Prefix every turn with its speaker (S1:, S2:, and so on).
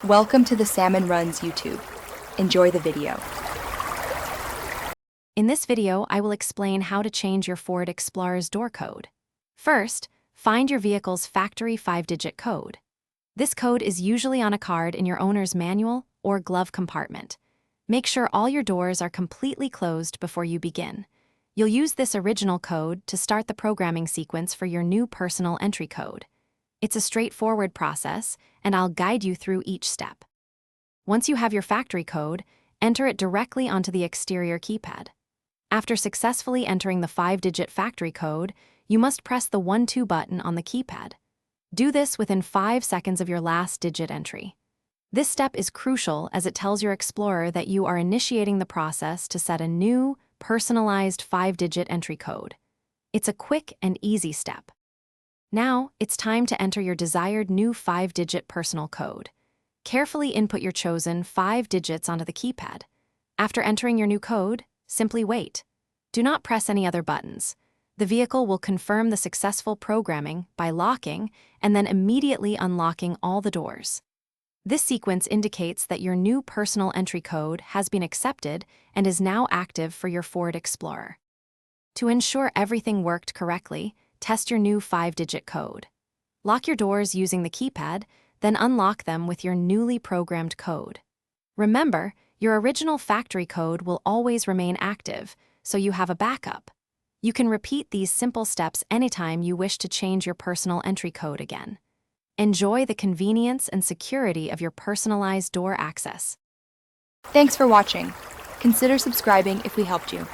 S1: Welcome to the Salmon Runs YouTube. Enjoy the video.
S2: In this video, I will explain how to change your Ford Explorer's door code. First, find your vehicle's factory 5-digit code. This code is usually on a card in your owner's manual or glove compartment. Make sure all your doors are completely closed before you begin. You'll use this original code to start the programming sequence for your new personal entry code. It's a straightforward process, and I'll guide you through each step. Once you have your factory code, enter it directly onto the exterior keypad. After successfully entering the 5-digit factory code, you must press the 1-2 button on the keypad. Do this within 5 seconds of your last digit entry. This step is crucial as it tells your Explorer that you are initiating the process to set a new, personalized 5-digit entry code. It's a quick and easy step. Now, it's time to enter your desired new 5-digit personal code. Carefully input your chosen 5 digits onto the keypad. After entering your new code, simply wait. Do not press any other buttons. The vehicle will confirm the successful programming by locking and then immediately unlocking all the doors. This sequence indicates that your new personal entry code has been accepted and is now active for your Ford Explorer. To ensure everything worked correctly, test your new 5-digit code. Lock your doors using the keypad, then unlock them with your newly programmed code. Remember, your original factory code will always remain active, so you have a backup. You can repeat these simple steps anytime you wish to change your personal entry code again. Enjoy the convenience and security of your personalized door access.
S1: Thanks for watching. Consider subscribing if we helped you.